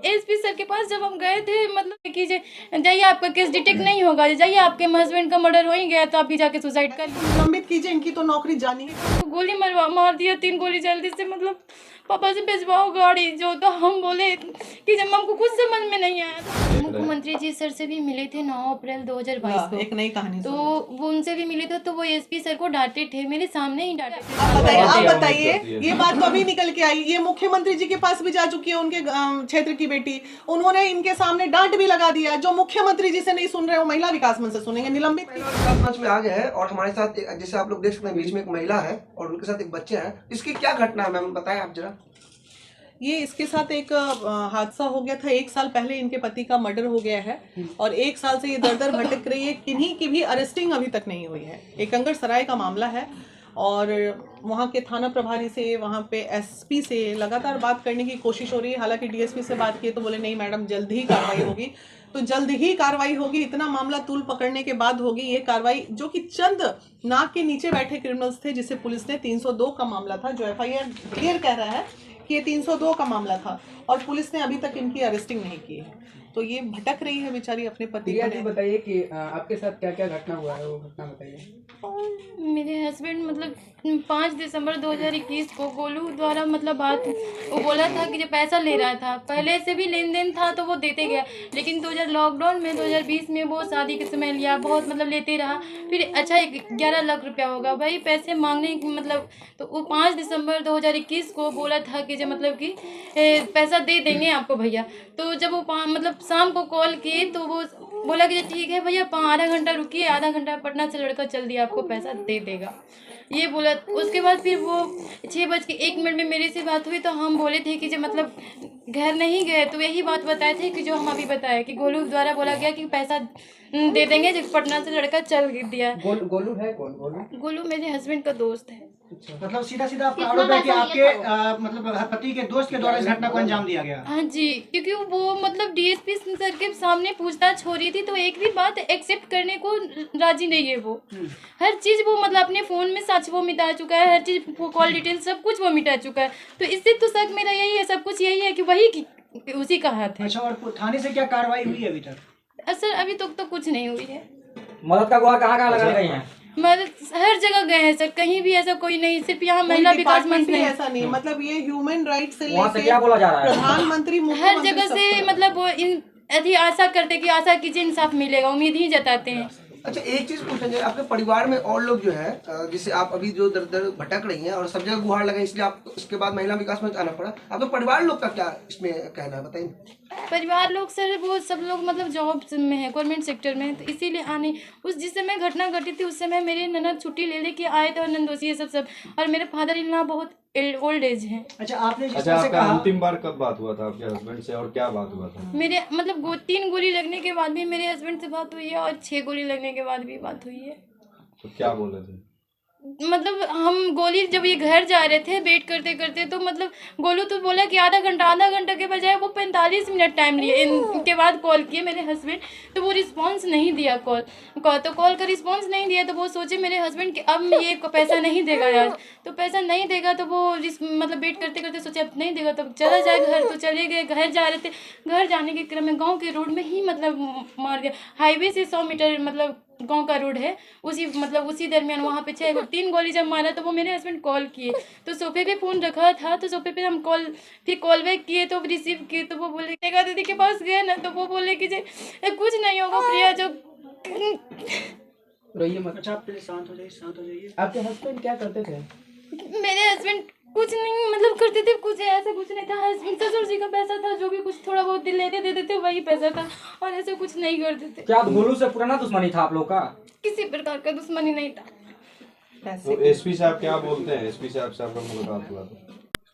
SP sir के पास जब हम गए थे, मतलब कि जाइए आपका केस डिटेक्ट नहीं होगा, जाइए आपके हस्बैंड का मर्डर हो ही गया तो आप भी जाके सुसाइड कर निलंबित कीजिए, इनकी तो नौकरी जानी है। तो गोली मार दिया, 3 गोली जल्दी से, मतलब पापा से भिजवाओ गाड़ी जो। तो हम बोले कि जब हमको कुछ समझ में नहीं आया। मुख्यमंत्री जी सर से भी मिले थे 9 अप्रैल 2022 को, एक नई कहानी तो वो उनसे भी मिले थे, तो वो एसपी सर को डांटे थे, मेरे सामने ही डांटे थे। आप बताइए, ये बात तो अभी निकल के आई, ये मुख्यमंत्री जी के पास भी जा चुकी है, उनके क्षेत्र की बेटी, उन्होंने इनके सामने डांट भी लगा दिया। जो मुख्यमंत्री जी से नहीं सुन रहे वो महिला विकास मंच से सुनेंगे। निलंबित विकास मंच में आ गए हैं और हमारे साथ जैसे आप लोग देख सकते हैं बीच में एक महिला है और उनके साथ एक बच्चे हैं। इसकी क्या घटना है मैम, बताएं आप जरा। ये इसके साथ एक हादसा हो गया था, 1 साल पहले इनके पति का मर्डर हो गया है और 1 साल से ये दर दर भटक रही है, किन्हीं की भी अरेस्टिंग अभी तक नहीं हुई है। एकंगर सराय का मामला है और वहाँ के थाना प्रभारी से, वहाँ पे एसपी से लगातार बात करने की कोशिश हो रही है। हालांकि डीएसपी से बात की तो बोले नहीं मैडम जल्द ही कार्रवाई होगी, तो जल्द ही कार्रवाई होगी। इतना मामला तूल पकड़ने के बाद होगी ये कार्रवाई, जो कि चंद नाक के नीचे बैठे क्रिमिनल्स थे, जिसे पुलिस ने 302 का मामला था, जो एफआईआर क्लियर कह रहा है कि ये 302 का मामला था और पुलिस ने अभी तक इनकी अरेस्टिंग नहीं की है। तो ये भटक रही है बेचारी अपने पति को। बताइए कि आपके साथ क्या क्या घटना हुआ है, वो घटना बताइए। मेरे हस्बैंड मतलब 5 दिसंबर 2021 को गोलू द्वारा मतलब बात, वो बोला था कि जो पैसा ले रहा था, पहले से भी लेन देन था तो वो देते गया, लेकिन 2000 लॉकडाउन में 2020 में वो शादी के समय लिया, बहुत मतलब लेते रहा। फिर अच्छा 11 लाख रुपया होगा भाई पैसे मांगने मतलब, तो वो 5 दिसंबर 2021 को बोला था कि जो मतलब कि पैसा दे देंगे आपको भैया। तो जब वो मतलब शाम को कॉल किए तो वो बोला कि ठीक है भैया आधा घंटा रुकिए, आधा घंटा पटना से लड़का चल दिया, आपको पैसा दे देगा, ये बोला। उसके बाद फिर वो 6:01 में मेरे से बात हुई, तो हम बोले थे कि जो मतलब घर नहीं गए, तो यही बात बताए थे कि जो हम अभी बताए कि गोलू द्वारा बोला गया कि पैसा दे देंगे जब पटना से लड़का चल दिया। गोलू है कौन? गोलू मेरे हस्बैंड का दोस्त है। मतलब सीधा सीधा आपका आरोप है कि आपके मतलब पति के दोस्त के द्वारा इस घटना को अंजाम दिया गया। हाँ जी, क्योंकि वो मतलब डीएसपी सर के सामने पूछताछ हो रही थी, तो एक भी बात एक्सेप्ट करने को राजी नहीं है वो। हर चीज़ वो मतलब अपने फ़ोन में सच वो मिटा चुका है, हर चीज़ कॉल डिटेल सब कुछ वो मिटा चुका है। तो इससे तो शक मेरा यही है, सब कुछ यही है कि वही उसी का हाथ है। अच्छा, और थाने से क्या कार्रवाई हुई है अभी तक? सर अभी तक तो कुछ नहीं हुई है। मदद का गुहार कहाँ लगा रही हैं? मदद हर जगह गए हैं सर, कहीं भी ऐसा कोई नहीं, सिर्फ यहाँ महिला विकास मंच में ऐसा नहीं, मतलब ये ह्यूमन राइट से लेके क्या बोला जा रहा है, प्रधानमंत्री हर जगह से मतलब वो यदि आशा करते कि आशा कीजिए इंसाफ मिलेगा, उम्मीद ही जताते हैं। अच्छा एक चीज पूछना चाहिए, आपके परिवार में और लोग जो है जिससे आप अभी जो दर दर भटक रही हैं और सब जगह गुहार लगा, इसलिए आप उसके बाद महिला विकास मंच आना पड़ा, आपके परिवार लोग का क्या इसमें कहना है बताइए। परिवार लोग सर वो सब लोग मतलब जॉब में है, गवर्नमेंट सेक्टर में, तो इसीलिए आने जिस समय घटना घटी थी उस समय मेरे ननद छुट्टी ले लेके आए थे और नंदोसी ये सब और मेरे फादर इन लॉ बहुत ओल्ड एज है। अच्छा आपने आपका अंतिम बार कब बात हुआ था आपके हस्बैंड से और क्या बात हुआ था? मेरे मतलब 3 गोली लगने के बाद भी मेरे हस्बैंड से बात हुई है और 6 गोली लगने के बाद भी बात हुई है। तो क्या बोले थे? मतलब हम गोली जब ये घर जा रहे थे वेट करते करते, तो मतलब गोलू तो बोला कि आधा घंटा के बजाय वो 45 मिनट टाइम लिए। इनके बाद कॉल किए मेरे हस्बैंड, तो वो रिस्पांस नहीं दिया, कॉल का रिस्पांस नहीं दिया, तो वो सोचे मेरे हस्बैंड कि अब ये पैसा नहीं देगा आज, तो पैसा नहीं देगा, तो वो मतलब वेट करते करते सोचे अब नहीं देगा तो चला जाए घर। तो चले गए, घर जा रहे थे, घर जाने के क्रम में गाँव के रोड में ही मतलब मार दिया। हाईवे से 100 मीटर मतलब गांव का रोड है, उसी दरमियान वहाँ पे 3 गोली जब मारा, तो वो मेरे हस्बैंड कॉल किए, तो सोफे पे फ़ोन रखा था, तो सोफे पे हम कॉल बैक किए, तो रिसीव किए, तो वो बोले रेखा दीदी के पास गए ना, तो वो बोले कि कुछ नहीं होगा प्रिया जो रहिए मत। अच्छा आप शांत हो जाइए। आपके हस्बैंड क्या करते थे? मेरे हस्बैंड कुछ नहीं मतलब करते थे, कुछ ऐसा कुछ नहीं था। हस्बैंड ससुर जी का पैसा था, जो भी कुछ थोड़ा बहुत लेते देते थे वही पैसा था, और ऐसा कुछ नहीं करते थे। क्या गोलू से पुराना दुश्मनी था आप लोग का? किसी प्रकार का दुश्मनी नहीं था। तो एसपी साहब क्या बोलते हैं? एसपी साहब से आपका मुलाकात हुआ था?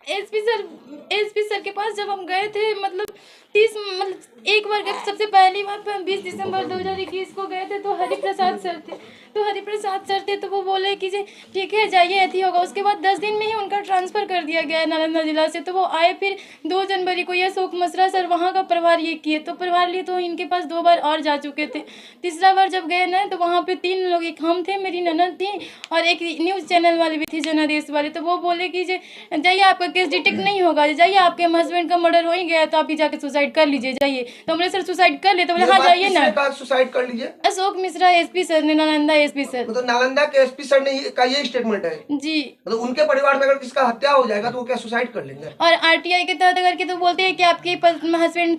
एसपी सर के पास जब हम गए थे मतलब 30 मतलब एक बार गए, सबसे पहली बार 20 दिसंबर 2021 को गए थे, तो हरिप्रसाद सर थे, तो वो बोले कि ठीक है जाइए ऐसी होगा। उसके बाद 10 दिन में ही उनका ट्रांसफ़र कर दिया गया नालंदा जिला से, तो वो आए फिर 2 जनवरी को। ये शोक मसरा सर वहाँ का प्रभार ये किए, तो प्रभार लिए तो इनके पास 2 बार और जा चुके थे। तीसरा बार जब गए ना, तो वहाँ पे 3 लोग, एक हम थे, मेरी ननद थी और एक न्यूज़ चैनल वाले भी थे जनादेश वाले, तो वो बोले कि जाइए आपका केस डिटेक्ट नहीं होगा, जाइए आपके हस्बैंड का मर्डर हो ही गया तो आप ही जाके सुसाइड कर लीजिए, जाइए। तो हमने सर सुसाइड कर ले, तो बोले हाँ जाइए ना। सुसाइड कर लीजिए, अशोक मिश्रा एसपी सर ने, नालंदा एसपी सर। मतलब नालंदा के एसपी सर ने का ये स्टेटमेंट है जी। मतलब उनके परिवार में अगर किसका हत्या हो जाएगा तो वो क्या सुसाइड कर लेंगे? और आरटीआई के तहत करके तो बोलते हैं कि आपके हस्बैंड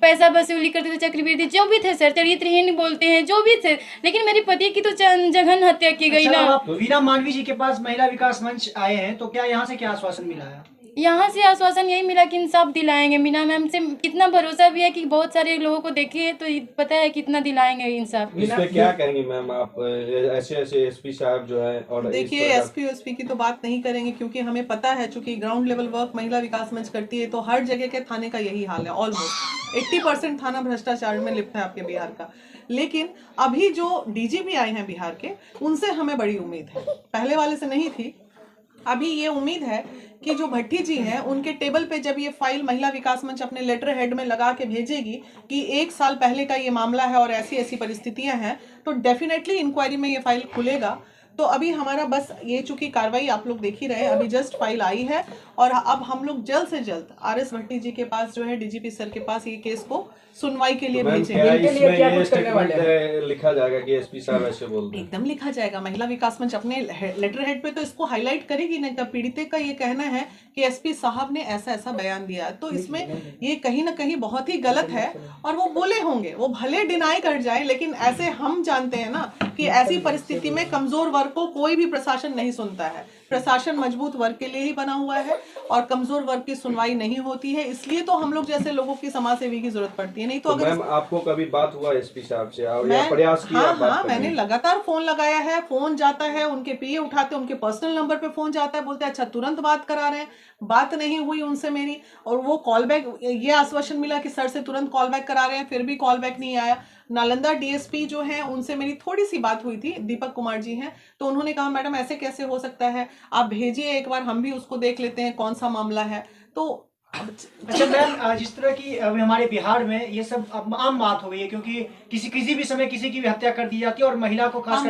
पैसा वसूली करते थे, चक्रवृद्धि जो भी थे सर, चरित्रहीन बोलते हैं जो भी थे, लेकिन मेरी पति की तो जघन्य हत्या की गई ना। आप वीना मानवी जी के पास महिला विकास मंच आए हैं, तो क्या यहाँ से क्या आश्वासन मिला है? यहाँ से आश्वासन यही मिला कि इंसाफ दिलाएंगे। मीना मैम से कितना भरोसा भी है कि बहुत सारे लोगों को देखे तो पता है कितना दिलाएंगे इंसाफ। इस पे क्या कहेंगे मैम आप? ऐसे ऐसे एसपी साहब जो है, और देखिए एसपी की तो बात नहीं करेंगे क्योंकि हमें पता है, चूंकि ग्राउंड लेवल वर्क महिला विकास मंच करती है, तो हर जगह के थाने का यही हाल है। ऑलमोस्ट 80% थाना भ्रष्टाचार में लिप्त है आपके बिहार का। लेकिन अभी जो डीजीपी आए हैं बिहार के, उनसे हमें बड़ी उम्मीद है, पहले वाले से नहीं थी। अभी ये उम्मीद है कि जो भट्टी जी हैं, उनके टेबल पे जब ये फाइल महिला विकास मंच अपने लेटर हेड में लगा के भेजेगी कि 1 साल पहले का ये मामला है और ऐसी ऐसी परिस्थितियां हैं, तो डेफिनेटली इंक्वायरी में ये फाइल खुलेगा। तो अभी हमारा बस ये, चूंकि कार्रवाई आप लोग देख ही रहे हैं, अभी जस्ट फाइल आई है और अब हम लोग जल्द से जल्द आरएस भट्टी जी के पास जो है, डीजीपी सर के पास ये केस को सुनवाई के लिए भेजेंगे। इसमें ये स्टेटमेंट लिखा जाएगा कि एसपी साहब ऐसे बोलते हैं? एकदम लिखा जाएगा। महिला विकास मंच अपने लेटर हेड पे तो इसको हाईलाइट करेगी ना, कि पीड़िते का ये कहना है कि एसपी साहब ने ऐसा ऐसा बयान दिया, तो इसमें ये कहीं ना कहीं बहुत ही गलत है। और वो बोले होंगे, वो भले डिनाई कर जाए, लेकिन ऐसे हम जानते हैं ना कि ऐसी परिस्थिति में कमजोर वर्ग को कोई भी प्रशासन नहीं सुनता है। प्रशासन मजबूत वर्ग के लिए ही बना हुआ है और कमजोर वर्ग की सुनवाई नहीं होती है, इसलिए तो हम लोग जैसे लोगों की समाज सेवी की जरूरत पड़ती है। नहीं तो अगर मैम आपको कभी बात हुआ एसपी साहब से और या प्रयास किया? हाँ, मैंने लगातार फोन लगाया है, फोन जाता है, उनके पीए उठाते, उनके पर्सनल नंबर पे फोन जाता है, बोलते हैं अच्छा तुरंत बात करा रहे हैं। बात नहीं हुई उनसे मेरी, और वो कॉल बैक, ये आश्वासन मिला कि सर से तुरंत कॉल बैक करा रहे हैं, फिर भी कॉल बैक नहीं आया। नालंदा डीएसपी जो है, उनसे मेरी थोड़ी सी बात हुई थी, दीपक कुमार जी हैं, तो उन्होंने कहा मैडम ऐसे कैसे हो सकता है, आप भेजिए एक बार, हम भी उसको देख लेते हैं कौन सा मामला है। तो अच्छा मैम, जिस तरह की अभी हमारे बिहार में ये सब अब आम बात हो गई है, क्योंकि किसी भी समय किसी की भी हत्या कर दी जाती है और महिला को खास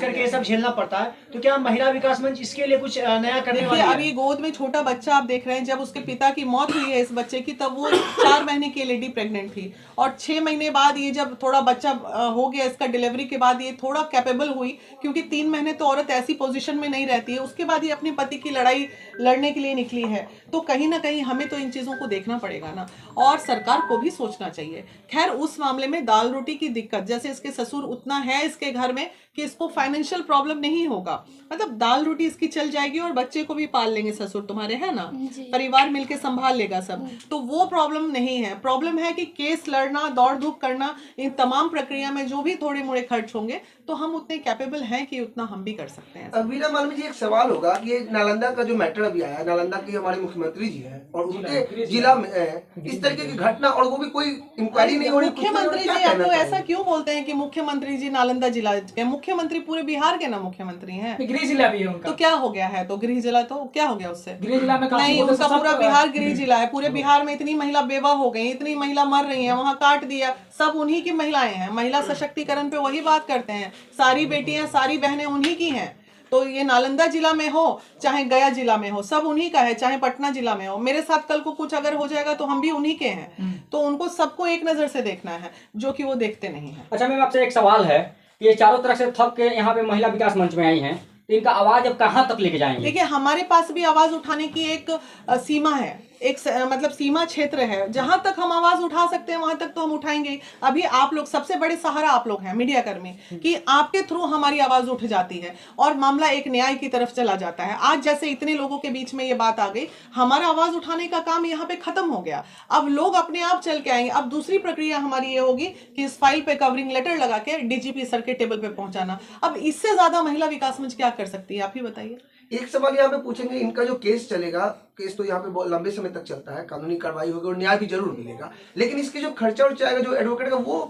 करके ये सब झेलना पड़ता है। तो क्या महिला विकास मंच इसके लिए कुछ नया करने वाली है? अभी गोद में छोटा बच्चा आप देख रहे हैं, जब उसके पिता की मौत हुई है इस बच्चे की, तब वो 4 महीने की लेडी प्रेग्नेंट थी, और 6 महीने बाद ये जब थोड़ा बच्चा हो गया, इसका डिलीवरी के बाद ये थोड़ा कैपेबल हुई, क्योंकि 3 महीने तो औरत ऐसी पोजीशन में नहीं रहती है, उसके बाद ये अपने पति की लड़ाई लड़ने के लिए निकली है। तो कहीं ना कहीं हमें तो इन चीजों को देखना पड़ेगा ना, और सरकार को भी सोचना चाहिए। खैर उस मामले में दाल रोटी की दिक्कत, जैसे इसके ससुर उतना है इसके घर में कि इसको फाइनेंशियल प्रॉब्लम नहीं होगा, मतलब दाल रोटी इसकी चल जाएगी और बच्चे को भी पाल लेंगे ससुर तुम्हारे, है ना, परिवार मिलके संभाल लेगा सब, तो वो प्रॉब्लम नहीं है। प्रॉब्लम है कि केस लड़ना, दौड़ धूप करना, इन तमाम प्रक्रिया में जो भी थोड़े मोड़े खर्च होंगे, तो हम उतने कैपेबल हैं कि उतना हम भी कर सकते हैं। वीना मालवी जी, एक सवाल होगा कि ये नालंदा का जो मैटर अभी आया है, नालंदा के हमारे मुख्यमंत्री जी हैं और उनके जिला में इस तरीके की घटना, और वो भी कोई इंक्वायरी नहीं हो रही। मुख्यमंत्री जी आप लोग ऐसा क्यों बोलते हैं कि मुख्यमंत्री जी नालंदा जिला के? मुख्यमंत्री पूरे बिहार के ना मुख्यमंत्री हैं, गृह जिला भी है उनका। तो क्या हो गया है? तो गृह जिला तो क्या हो गया उससे? गृह जिला में नहीं, उनका पूरा बिहार गृह जिला है। पूरे बिहार में इतनी महिला बेवा हो गई, इतनी महिला मर रही है, वहाँ काट दिया, सब उन्हीं की महिलाएं हैं। महिला सशक्तिकरण पे वही बात करते हैं, सारी बेटियां सारी बहनें उन्हीं की हैं। तो ये नालंदा जिला में हो चाहे गया जिला में हो, सब उन्हीं का है, चाहे पटना जिला में हो। मेरे साथ कल को कुछ अगर हो जाएगा तो हम भी उन्हीं के हैं, तो उनको सबको एक नजर से देखना है, जो कि वो देखते नहीं है। अच्छा मैम, आपसे एक सवाल है, ये चारों तरफ से थक के यहाँ पे महिला विकास मंच में आई हैं, तो इनका आवाज अब कहाँ तक लेके जाएंगे? देखिए हमारे पास भी आवाज उठाने की एक सीमा है, एक मतलब सीमा क्षेत्र है, जहां तक हम आवाज उठा सकते हैं वहां तक तो हम उठाएंगे। अभी आप लोग सबसे बड़े सहारा आप लोग हैं मीडिया कर्मी, कि आपके थ्रू हमारी आवाज उठ जाती है और मामला एक न्याय की तरफ चला जाता है। आज जैसे इतने लोगों के बीच में ये बात आ गई, हमारा आवाज उठाने का काम यहाँ पे खत्म हो गया। अब लोग अपने आप चल के आएंगे। अब दूसरी प्रक्रिया हमारी ये होगी कि इस फाइल पे कवरिंग लेटर लगा के डीजीपी सर के टेबल पे पहुंचाना। अब इससे ज्यादा महिला विकास मंच क्या कर सकती है, आप ही बताइए। एक सवाल यहाँ पे पूछेंगे, इनका जो केस चलेगा केस तो यहाँ पे बहुत लंबे समय तक चलता है, कानूनी कार्रवाई होगी और न्याय भी जरूर मिलेगा, लेकिन इसके जो खर्चा उर्चा आएगा जो एडवोकेट का वो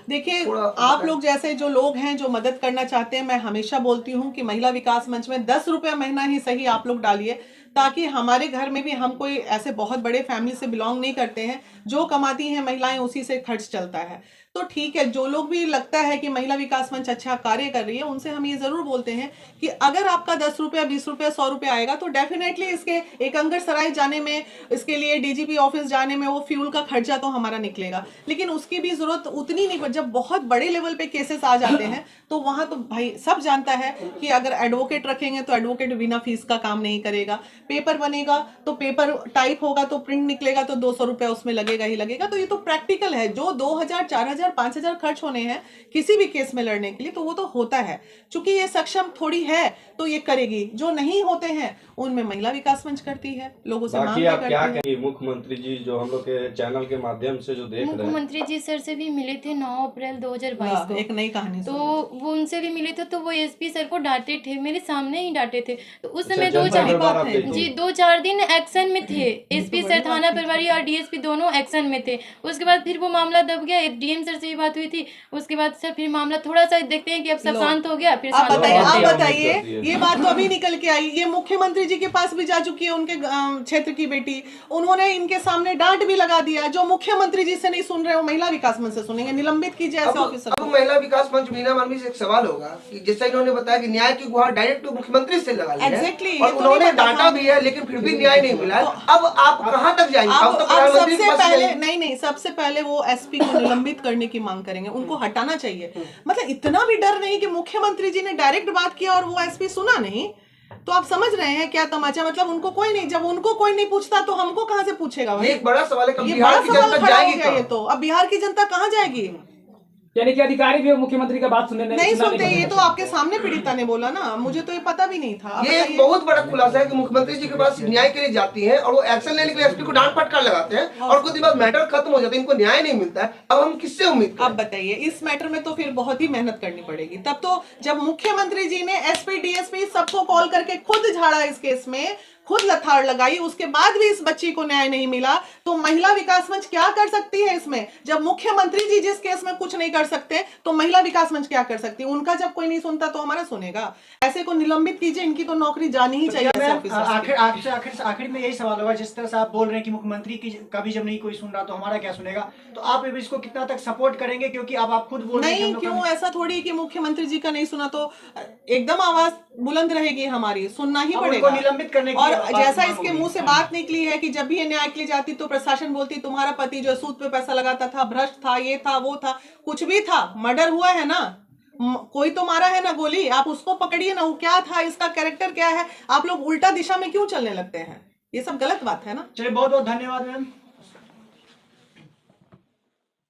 देखिए, आप लोग जैसे जो लोग हैं जो मदद करना चाहते हैं, मैं हमेशा बोलती हूँ कि महिला विकास मंच में 10 रुपया महीना ही सही आप लोग डालिए, ताकि हमारे घर में भी, हम कोई ऐसे बहुत बड़े फैमिली से बिलोंग नहीं करते हैं, जो कमाती हैं महिलाएं उसी से खर्च चलता है। तो ठीक है, जो लोग भी लगता है कि महिला विकास मंच अच्छा कार्य कर रही है, उनसे हम ये जरूर बोलते हैं कि अगर आपका 10 रुपया 20 रुपया 100 रुपया आएगा तो डेफिनेटली इसके एकंगर सराय जाने में, इसके लिए डीजीपी ऑफिस जाने में वो फ्यूल का खर्चा तो हमारा निकलेगा, लेकिन उसकी भी जरूरत उतनी नहीं। जब बहुत बड़े लेवल पे केसेस आ जाते हैं तो वहां तो भाई सब जानता है कि अगर एडवोकेट रखेंगे तो एडवोकेट बिना फीस का काम नहीं करेगा, पेपर बनेगा तो पेपर टाइप होगा तो प्रिंट निकलेगा तो 200 रुपया उसमें लगेगा ही लगेगा। तो ये तो प्रैक्टिकल है, जो 2000 4000 5000 खर्च होने हैं किसी भी केस में लड़ने के लिए, तो वो तो होता है। चूंकि ये सक्षम थोड़ी है तो ये करेगी, जो नहीं होते हैं उनमें महिला विकास मंच करती है, लोगों से मांग बाकी आप करती क्या है। कहेंगे मुख्यमंत्री जी जो हम लोग के चैनल के माध्यम से जो देख रहे हैं? मुख्यमंत्री जी सर से भी मिले थे 9 अप्रैल 2022 को, एक नई कहानी तो वो उनसे भी मिले थे, तो वो एसपी सर को डांटे थे, मेरे सामने ही डांटे थे। तो उस समय जनता दरबार आप गई थी? जी 2-4 दिन एक्शन में थे, एसपी सर थाना प्रभारी और डीएसपी दोनों एक्शन में थे। उसके बाद फिर वो मामला दब गया, डीएम सर से भी बात हुई थी, उसके बाद सर फिर मामला थोड़ा सा देखते हैं कि अब सब शांत हो गया, फिर आप शांत हो बताइए, गया। आप बताइए, ये बात तो अभी निकल के आई, ये मुख्यमंत्री जी के पास भी जा चुकी है, उनके क्षेत्र की बेटी, उन्होंने इनके सामने डांट भी लगा दिया। जो मुख्यमंत्री जी से नहीं सुन रहे हो महिला विकास मंच से सुनेंगे, निलंबित कीजिए ऐसे ऑफिसर अब को। महिला विकास मंच मीना मालवी से एक सवाल होगा कि जैसा इन्होंने बताया कि न्याय की गुहार डायरेक्ट मुख्यमंत्री से लगा ली है, Exactly, और ये तो उन्होंने नहीं पता डांटा था। भी है, लेकिन फिर भी न्याय नहीं मिला है। अब आप कहां तक जाएंगे? अब तो अब प्रधानमंत्री के सबसे पास पहले जाएंगे। नहीं, सबसे पहले वो एसपी को निलंबित करने की मांग करेंगे, उनको हटाना चाहिए। मतलब इतना भी डर नहीं कि मुख्यमंत्री जी ने डायरेक्ट बात किया और वो एसपी सुना नहीं, तो आप समझ रहे हैं क्या तमाचा? मतलब उनको कोई नहीं, जब उनको कोई नहीं पूछता तो हमको कहां से पूछेगा भाई? ये एक बड़ा सवाल है कि ये बिहार बड़ा की सवाल जनता खड़ा हो जाएगी गया। ये कहां? तो अब बिहार की जनता कहाँ जाएगी? यानी कि अधिकारी भी मुख्यमंत्री का बात सुनने नहीं सुनते। ये तो आपके सामने पीड़िता ने बोला ना, मुझे तो ये पता भी नहीं था। आप ये एक बताइए। बहुत बड़ा खुलासा है कि मुख्यमंत्री जी के पास न्याय के लिए जाती हैं और वो एक्शन लेने के लिए एसपी को डांट फटकार लगाते हैं और कुछ दिन बाद मैटर खत्म हो जाता है, इनको न्याय नहीं मिलता है। अब हम किससे उम्मीद आप करें? बताइए, इस मैटर में तो फिर बहुत ही मेहनत करनी पड़ेगी। तब तो जब मुख्यमंत्री जी ने एसपी डीएसपी सबको कॉल करके खुद झाड़ा इस केस में, खुद लथाड़ लगाई, उसके बाद भी इस बच्ची को न्याय नहीं मिला, तो महिला विकास मंच क्या कर सकती है इसमें? जब मुख्यमंत्री जी जिस केस में कुछ नहीं कर सकते तो महिला विकास मंच क्या कर सकती है? उनका जब कोई नहीं सुनता तो हमारा सुनेगा। ऐसे को निलंबित कीजिए, इनकी तो नौकरी जानी ही चाहिए ऐसे ऑफिसर्स की। आखिर में यही सवाल होगा, जिस तरह से आप बोल रहे हैं कि मुख्यमंत्री की का भी जब नहीं कोई सुन रहा तो हमारा क्या सुनेगा, तो आप इसको कितना तक सपोर्ट करेंगे? क्योंकि अब आप खुद बोल रहे हैं कि नहीं, हम लोग क्यों? ऐसा थोड़ी कि मुख्यमंत्री जी का नहीं सुना तो एकदम आवाज बुलंद रहेगी हमारी, सुनना ही अब पड़ेगा। उनको निलंबित करने की और बात जैसा मांग इसके होगी। मुंह से बात निकली है कि जब भी ये न्याय के लिए जाती तो प्रशासन बोलती तुम्हारा पति जो सूद पे पैसा लगाता था, भ्रष्ट था, ये था वो था, कुछ भी था, मर्डर हुआ है ना, कोई तो मारा है ना गोली, आप उसको पकड़िए ना, वो क्या था, इसका कैरेक्टर क्या है। आप लोग उल्टा दिशा में क्यों चलने लगते हैं? ये सब गलत बात है ना। चलिए, बहुत बहुत धन्यवाद मैम।